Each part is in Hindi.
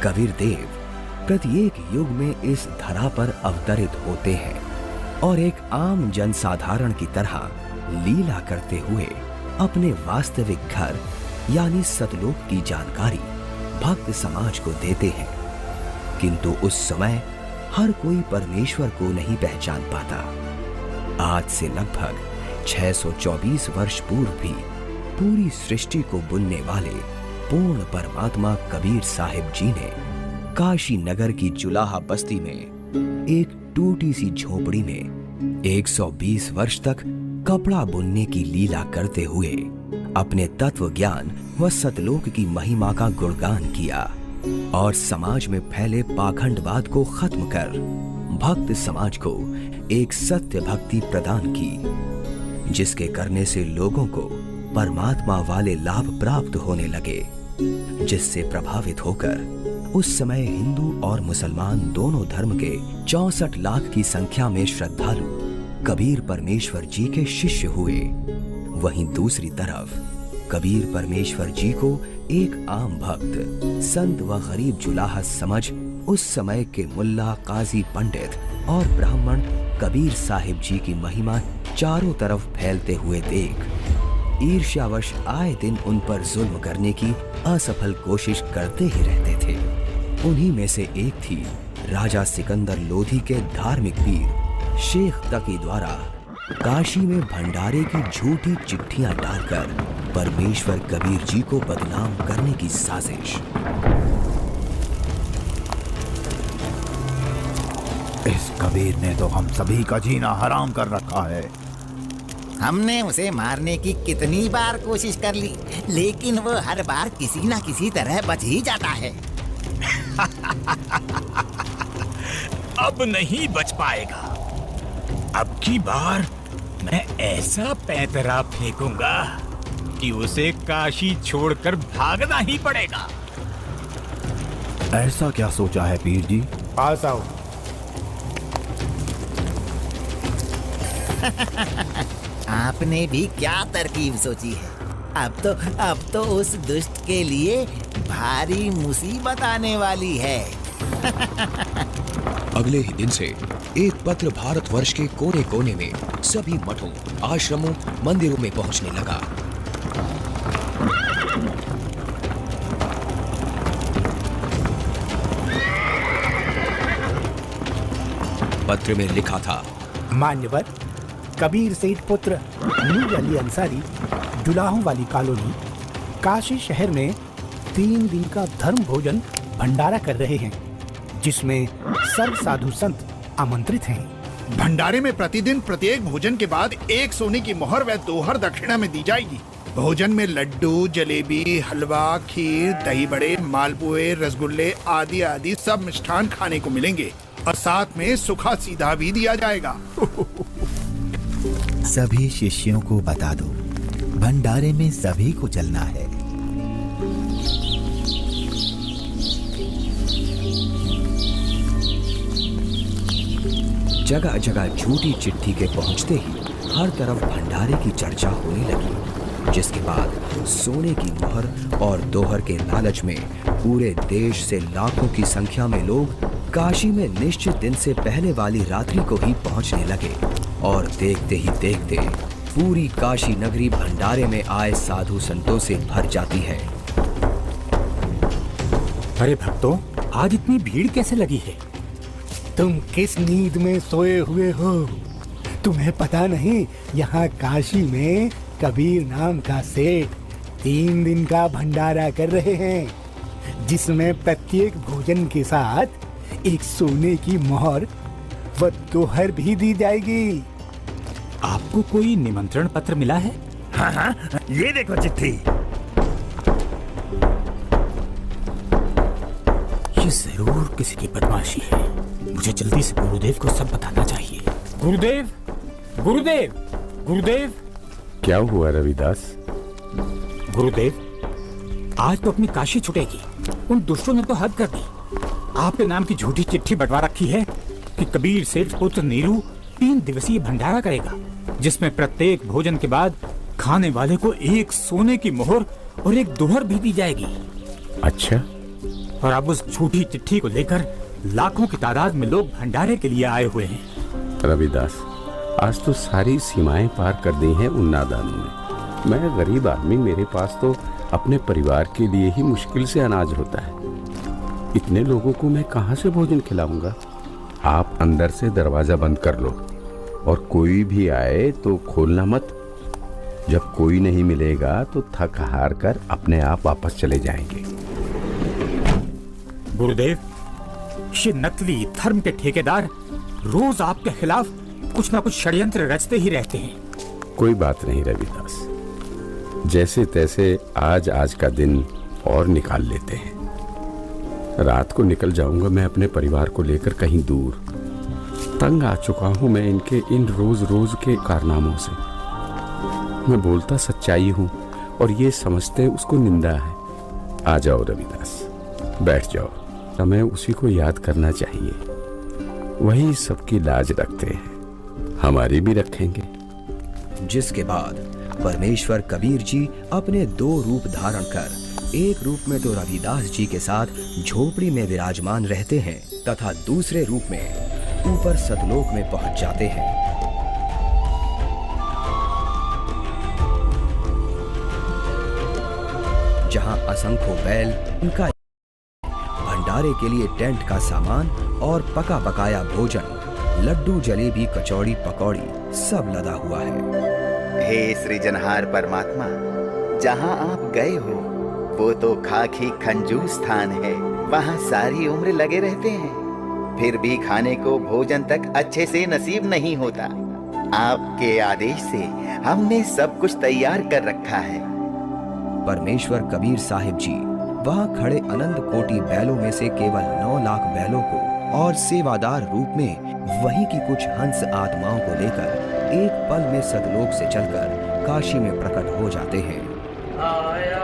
कबीर देव प्रत्येक युग में इस धरा पर अवतरित होते हैं और एक आम जनसाधारण की तरह लीला करते हुए अपने वास्तविक घर यानी सतलोक की जानकारी भक्त समाज को देते हैं। किंतु उस समय हर कोई परमेश्वर को नहीं पहचान पाता। आज से लगभग 624 वर्ष पूर्व भी पूरी सृष्टि को बुनने वाले पूर्ण परमात्मा कबीर साहिब जी ने काशी नगर की जुलाहा बस्ती में एक टूटी सी झोपड़ी में 120 वर्ष तक कपड़ा बुनने की लीला करते हुए अपने तत्व ज्ञान व सतलोक की महिमा का गुणगान किया और समाज में फैले पाखंडवाद को खत्म कर भक्त समाज को एक सत्य भक्ति प्रदान की, जिसके करने से लोगों को परमात्मा वाले लाभ प्राप्त होने लगे, जिससे प्रभावित होकर उस समय हिंदू और मुसलमान दोनों धर्म के 64 लाख की संख्या में श्रद्धालु कबीर परमेश्वर जी के शिष्य हुए। वहीं दूसरी तरफ कबीर परमेश्वर जी को एक आम भक्त, संत व गरीब जुलाहा समझ उस समय के मुल्ला, काजी, पंडित और ब्राह्मण कबीर साहिब जी की महिमा चारों तरफ फैलते हुए देख ईर्ष्यावश आए दिन उन पर जुल्म करने की असफल कोशिश करते ही रहते थे। उन्हीं में से एक थी राजा सिकंदर लोधी के धार्मिक पीर शेख तकी द्वारा काशी में भंडारे की झूठी चिट्ठियां डालकर परमेश्वर कबीर जी को बदनाम करने की साजिश। इस कबीर ने तो हम सभी का जीना हराम कर रखा है। हमने उसे मारने की कितनी बार कोशिश कर ली, लेकिन वो हर बार किसी ना किसी तरह बच ही जाता है। अब नहीं बच पाएगा। अब की बार मैं ऐसा पैंतरा फेंकूंगा कि उसे काशी छोड़कर भागना ही पड़ेगा। ऐसा क्या सोचा है पीर जी? पास आओ। आपने भी क्या तरकीब सोची है? अब तो उस दुष्ट के लिए भारी मुसीबत आने वाली है। अगले ही दिन से एक पत्र भारतवर्ष के कोने कोने में सभी मठों, आश्रमों, मंदिरों में पहुंचने लगा। पत्र में लिखा था, मान्यवर कबीर सेठ पुत्र नूर अली अंसारी जुलाहों वाली कॉलोनी काशी शहर में 3 दिन का धर्म भोजन भंडारा कर रहे हैं, जिसमें सर्व साधु संत आमंत्रित हैं। भंडारे में प्रतिदिन प्रत्येक भोजन के बाद 1 सोने की मोहर व 2 हर दक्षिणा में दी जाएगी। भोजन में लड्डू, जलेबी, हलवा, खीर, दही बड़े, मालपुए, रसगुल्ले आदि आदि सब मिष्ठान खाने को मिलेंगे और साथ में सूखा सीधा भी दिया जाएगा। सभी शिष्यों को बता दो, भंडारे में सभी को चलना है। जगह जगह झूठी चिट्ठी के पहुंचते ही हर तरफ भंडारे की चर्चा होने लगी, जिसके बाद सोने की मोहर और दोहर के लालच में पूरे देश से लाखों की संख्या में लोग काशी में निश्चित दिन से पहले वाली रात्रि को ही पहुंचने लगे और देखते ही देखते पूरी काशी नगरी भंडारे में आए साधु संतों से भर जाती है। अरे भक्तों, आज इतनी भीड़ कैसे लगी है? तुम किस नींद में सोए हुए हो? तुम्हें पता नहीं यहाँ काशी में कबीर नाम का सेठ 3 दिन का भंडारा कर रहे हैं, जिसमें प्रत्येक भोजन के साथ एक सोने की मोहर व दोहर भी दी जाएगी। आपको कोई निमंत्रण पत्र मिला है? हाँ, ये देखो चिट्ठी। ये जरूर किसी की बदमाशी है। मुझे जल्दी से गुरुदेव को सब बताना चाहिए। गुरुदेव, गुरुदेव, गुरुदेव। क्या हुआ रविदास? गुरुदेव, आज तो अपनी काशी छुटेगी। उन दुष्टों ने तो हद कर दी। आपके नाम की झूठी चिट्ठी बंटवा रखी है कि कबीर सेठ पुत्र नीरू 3 दिवसीय भंडारा करेगा, जिसमें प्रत्येक भोजन के बाद खाने वाले को 1 सोने की मोहर और 1 दोहर भी दी जाएगी। अच्छा, और अब उस झूठी चिट्ठी को लेकर लाखों की तादाद में लोग भंडारे के लिए आए हुए हैं। रविदास, आज तो सारी सीमाएं पार कर दी हैं उन नादानों ने। मैं गरीब आदमी, मेरे पास तो अपने परिवार के लिए ही मुश्किल से अनाज होता है। इतने लोगों को मैं कहाँ से भोजन खिलाऊंगा? आप अंदर से दरवाजा बंद कर लो और कोई भी आए तो खोलना मत। जब कोई नहीं मिलेगा तो थक हार कर अपने आप वापस चले जाएंगे। गुरुदेव, ये नकली धर्म के ठेकेदार रोज आपके खिलाफ कुछ ना कुछ षड्यंत्र रचते ही रहते हैं। कोई बात नहीं रविदास, जैसे तैसे आज का दिन और निकाल लेते हैं। रात को निकल जाऊंगा मैं अपने परिवार को लेकर कहीं दूर। तंग आ चुका हूं मैं इनके इन रोज रोज के कारनामों से। मैं बोलता सच्चाई हूं और ये समझते उसको निंदा है। आ जाओ रविदास, बैठ जाओ। हमें उसी को याद करना चाहिए। वही सबकी लाज रखते हैं, हमारी भी रखेंगे। जिसके बाद परमेश्वर कबीर जी अपने 2 रूप धारण कर, एक रूप में तो रविदास जी के साथ झोपड़ी में विराजमान रहते हैं तथा दूसरे रूप में ऊपर सतलोक में पहुंच जाते हैं। जहां असंख्यों बैल, उनका भंडारे के लिए टेंट का सामान और पका पकाया भोजन, लड्डू, जलेबी, कचौड़ी, पकौड़ी सब लदा हुआ है। हे सृजनहार परमात्मा, जहाँ आप गए हो वो तो खाकी खंजूर स्थान है। वहाँ सारी उम्र लगे रहते हैं, फिर भी खाने को भोजन तक अच्छे से नसीब नहीं होता। आपके आदेश से हमने सब कुछ तैयार कर रखा है। परमेश्वर कबीर साहिब जी वहां खड़े अनंत कोटि बैलों में से केवल 9 लाख बैलों को और सेवादार रूप में वहीं की कुछ हंस आत्माओं को लेकर एक पल में सतलोक से चलकर काशी में प्रकट हो जाते हैं। आया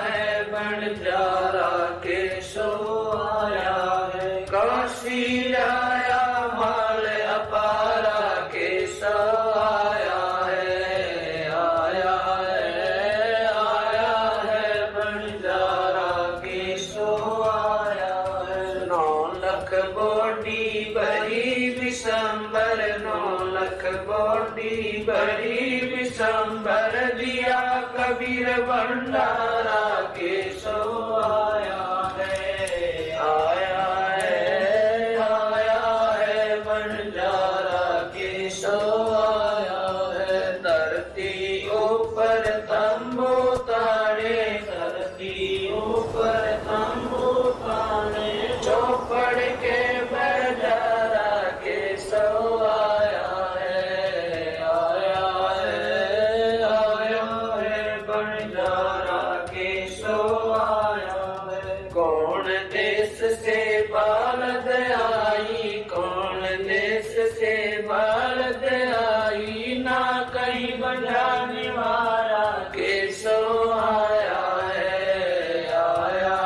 है बंजारा केशो आया है, काशी आया माल अपारा केशो आया है। आया है बंजारा केशो आया है। 9 लाख बोडी बड़ी विशंबर, 9 लाख बोडी बड़ी विशंबर, दिया कबीर भंडारा केशो आया है। आया है बंजारा केशो आया है। धरती ऊपर तंबू ताने, धरती ऊपर तंबू ताने, चौपड़ के बंजारा केशो आया है। आया है बंजारा केशो आया है। कौन देश से बालद आई, कौन देश से बालद आई, ना कहीं बजाने वाला केशो आया है। आया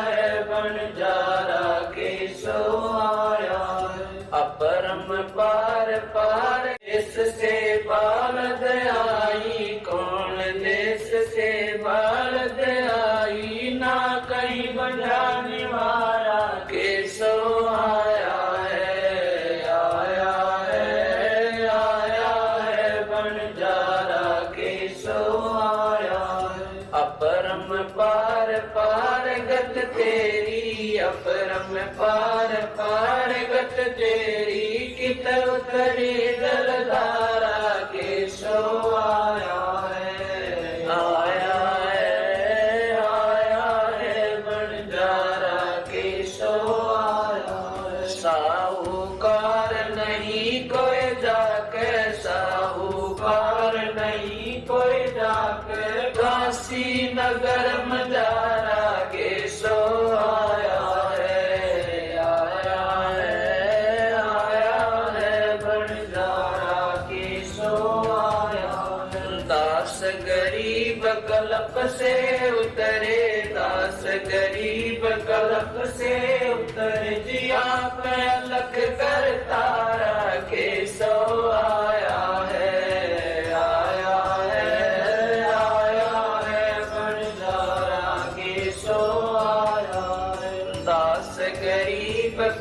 है बंजारा केशो आया है। अपरम पार पार देश से बालद आई, कौन देश से बालद आई, ना कहीं बजाने वाला केशो आया है। आया है बंजारा केशो आया है। अपरम पार पार गत तेरी, अपरम पार पार गत तेरी, कित उतरी जलधारा केशो आया है। आया है बंजारा केशो आया है। साहूकार नहीं कोई जाके, साहूकार नहीं कोई जाके, काशी नगर मजारा केशो आया है। आया है बंजारा केशो आया है। दास गरीब कल्प से उतरे, दास गरीब कल्प से उतरे, जिया पे अलख कर तारा केशो आया है। आया है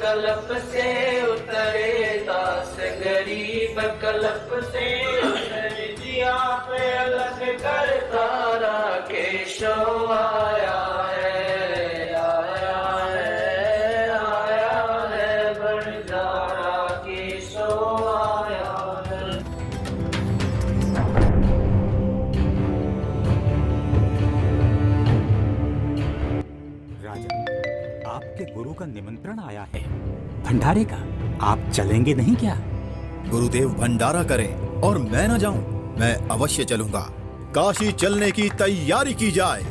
कल्प से उतरे, दास गरीब कल्प से उतरे, जिया पे अलग करता राकेशो आया है, आया है, आया है, बंजारा केशो आया है। राजा, आपके गुरु का निमंत्रण आया है भंडारे का, आप चलेंगे नहीं क्या? गुरुदेव भंडारा करें और मैं न जाऊं, मैं अवश्य चलूंगा। काशी चलने की तैयारी की जाए।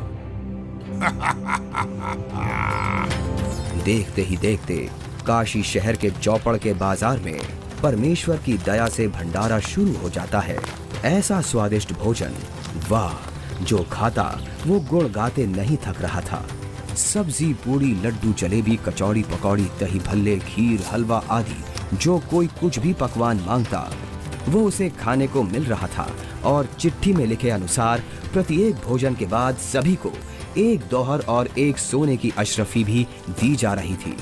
देखते ही देखते काशी शहर के चौपड़ के बाजार में परमेश्वर की दया से भंडारा शुरू हो जाता है। ऐसा स्वादिष्ट भोजन, वाह! जो खाता वो गुण गाते नहीं थक रहा था। सब्जी, पूड़ी, लड्डू, जलेबी, कचौड़ी, पकौड़ी, दही भल्ले, खीर, हलवा आदि जो कोई कुछ भी पकवान मांगता वो उसे खाने को मिल रहा था। और चिट्ठी में लिखे अनुसार प्रत्येक भोजन के बाद सभी को एक दोहर और एक सोने की अशरफी भी दी जा रही थी।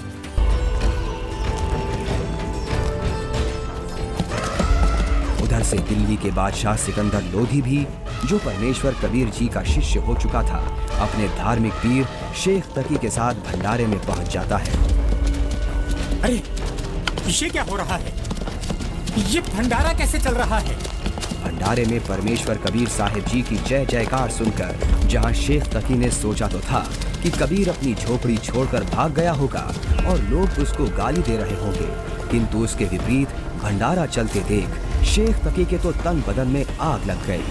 उधर से दिल्ली के बादशाह सिकंदर लोधी भी, जो परमेश्वर कबीर जी का शिष्य हो चुका था, अपने धार्मिक पीर शेख तकी के साथ भंडारे में पहुंच जाता है। अरे ये क्या हो रहा है? ये भंडारा कैसे चल रहा है? भंडारे में परमेश्वर कबीर साहिब जी की जय जयकार सुनकर जहां शेख तकी ने सोचा तो था कि कबीर अपनी झोपड़ी छोड़कर भाग गया होगा और लोग उसको गाली दे रहे होंगे, किंतु उसके विपरीत भंडारा चलते देख शेख तकी के तो तन बदन में आग लग गई।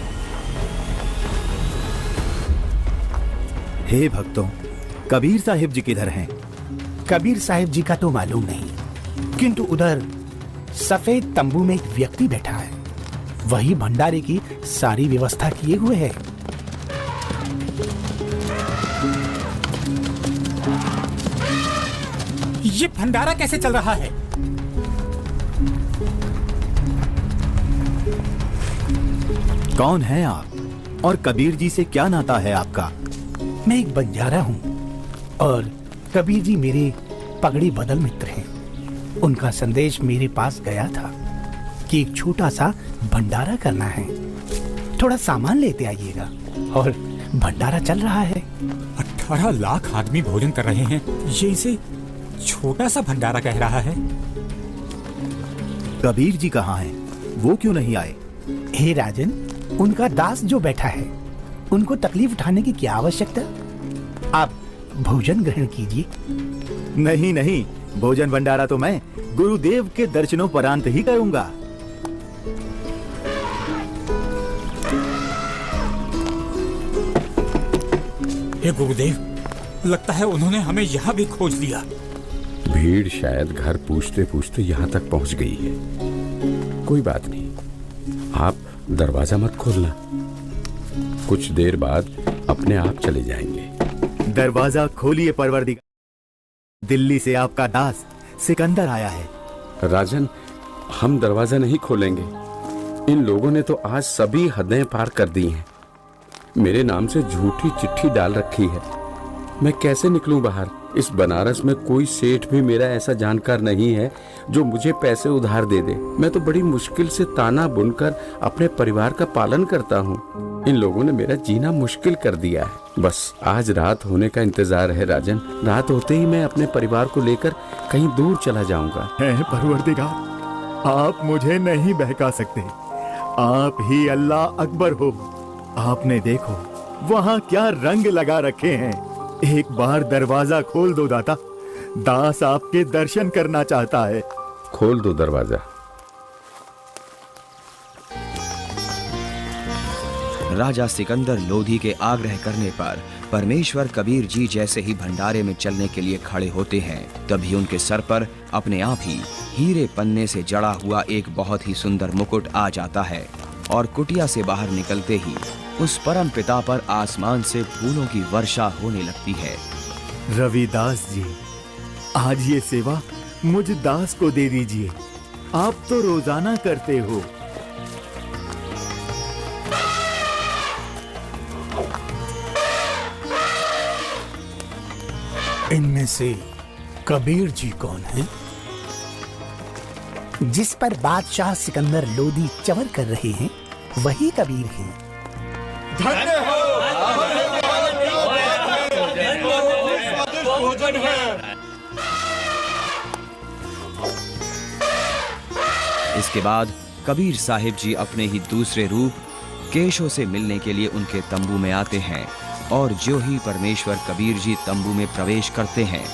हे भक्तों, कबीर साहिब जी किधर हैं? कबीर साहिब जी का तो मालूम नहीं, किंतु उधर सफेद तंबू में एक व्यक्ति बैठा है, वही भंडारे की सारी व्यवस्था किए हुए है। ये भंडारा कैसे चल रहा है? कौन हैं आप और कबीर जी से क्या नाता है आपका? मैं एक बंजारा हूँ और कबीर जी मेरे पगड़ी बदल मित्र हैं। उनका संदेश मेरे पास गया था कि एक छोटा सा भंडारा करना है, थोड़ा सामान लेते आइएगा। और भंडारा चल रहा है। 18 लाख आदमी भोजन कर रहे हैं, ये इसे छोटा सा भंडारा कह रहा है। कबीर जी कहाँ हैं? वो क्यों नहीं आए? हे राजन, उनका दास जो बैठा है, उनको तकलीफ उठाने की क्या आवश्यकता? आप भोजन ग्रहण कीजिए। नहीं नहीं, भोजन भंडारा तो मैं गुरुदेव के दर्शनों परांत ही करूंगा। हे गुरुदेव, लगता है उन्होंने हमें यहाँ भी खोज लिया। भीड़ शायद घर पूछते पूछते यहाँ तक पहुँच गई है। कोई बात नहीं, आप दरवाजा मत खोलना, कुछ देर बाद अपने आप चले जाएंगे। दरवाजा खोलिए परवरदिगार, दिल्ली से आपका दास सिकंदर आया है। राजन, हम दरवाजा नहीं खोलेंगे। इन लोगों ने तो आज सभी हदें पार कर दी हैं। मेरे नाम से झूठी चिट्ठी डाल रखी है। मैं कैसे निकलूं बाहर? इस बनारस में कोई सेठ भी मेरा ऐसा जानकार नहीं है जो मुझे पैसे उधार दे दे। मैं तो बड़ी मुश्किल से ताना बुनकर अपने परिवार का पालन करता हूँ। इन लोगों ने मेरा जीना मुश्किल कर दिया है। बस आज रात होने का इंतजार है राजन। रात होते ही मैं अपने परिवार को लेकर कहीं दूर चला जाऊंगा। है परवरदिगार, आप मुझे नहीं बहका सकते। आप ही अल्लाह अकबर हो। आपने देखो वहाँ क्या रंग लगा रखे हैं। एक बार दरवाजा खोल दो दाता, दास आपके दर्शन करना चाहता है। खोल दो दरवाजा। राजा सिकंदर लोधी के आग्रह करने पर परमेश्वर कबीर जी जैसे ही भंडारे में चलने के लिए खड़े होते हैं, तभी उनके सर पर अपने आप ही हीरे पन्ने से जड़ा हुआ एक बहुत ही सुंदर मुकुट आ जाता है और कुटिया से बाहर निकलते ही उस परम पिता पर आसमान से फूलों की वर्षा होने लगती है। रविदास जी, आज ये सेवा मुझ दास को दे दीजिए। आप तो रोजाना करते हो। इनमें से कबीर जी कौन है? जिस पर बादशाह सिकंदर लोदी चवर कर रहे हैं वही कबीर हैं। इसके बाद कबीर साहिब जी अपने ही दूसरे रूप केशव से मिलने के लिए उनके तंबू में आते हैं और जो ही परमेश्वर कबीर जी तंबू में प्रवेश करते हैं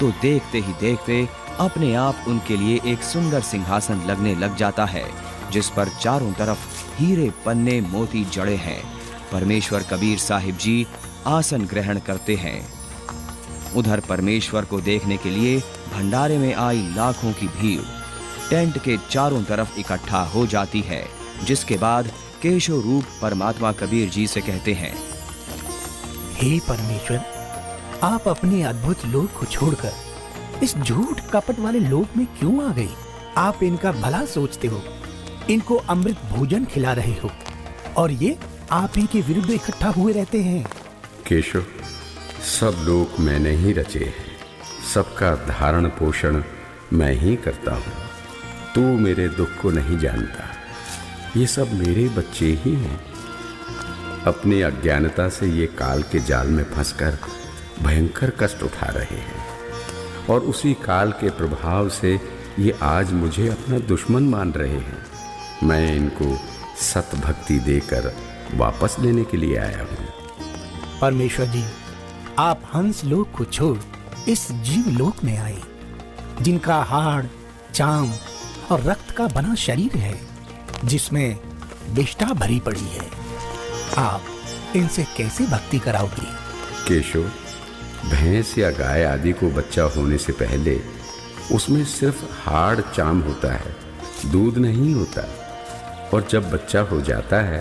तो देखते ही देखते अपने आप उनके लिए एक सुंदर सिंहासन लगने लग जाता है जिस पर चारों तरफ हीरे पन्ने मोती जड़े हैं। परमेश्वर कबीर साहिब जी आसन ग्रहण करते हैं। उधर परमेश्वर को देखने के लिए भंडारे में आई लाखों की भीड़ टेंट के चारों तरफ इकट्ठा हो जाती है, जिसके बाद केशव रूप परमात्मा कबीर जी से कहते हैं, हे परमेश्वर, आप अपने अद्भुत लोक को छोड़कर इस झूठ कपट वाले लोक में क्यों आ गए? आप इनका भला सोचते हो, इनको अमृत भोजन खिला रहे हो और ये आप ही के विरुद्ध इकट्ठा हुए रहते हैं। केशव, सब लोग मैंने ही रचे हैं, सबका धारण पोषण मैं ही करता हूँ। तू मेरे दुख को नहीं जानता, ये सब मेरे बच्चे ही हैं। अपनी अज्ञानता से ये काल के जाल में फंसकर भयंकर कष्ट उठा रहे हैं और उसी काल के प्रभाव से ये आज मुझे अपना दुश्मन मान रहे हैं। मैं इनको सत भक्ति देकर वापस लेने के लिए आया हूँ। परमेश्वर जी, आप हंस लोक को छोड़ इस जीव लोक में आए, जिनका हाड़, चाम और रक्त का बना शरीर है, जिसमें विष्ठा भरी पड़ी है। आप इनसे कैसे भक्ति कराओगे? केशव, भैंस या गाय आदि को बच्चा होने से पहले उसमें सिर्फ हाड़ चाम होता है, दूध नहीं होता। और जब बच्चा हो जाता है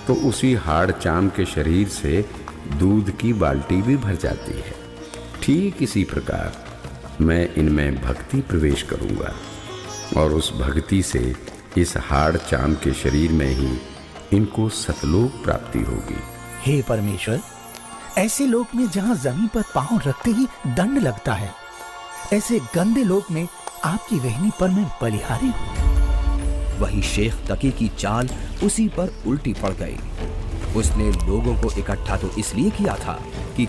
तो उसी हाड़ चाम के शरीर से दूध की बाल्टी भी भर जाती है। ठीक इसी प्रकार मैं इनमें भक्ति प्रवेश करूंगा और उस भक्ति से इस हाड़ चाम के शरीर में ही इनको सतलोक प्राप्ति होगी। हे परमेश्वर, ऐसे लोक में जहाँ जमीन पर पांव रखते ही दंड लगता है, ऐसे गंदे लोक में आपकी रहनी पर मैं बलिहारी हूँ। वहीं शेख तकी की चाल उसी पर उल्टी पड़ गई। उसने लोगों को इकट्ठा तो इसलिए किया था कि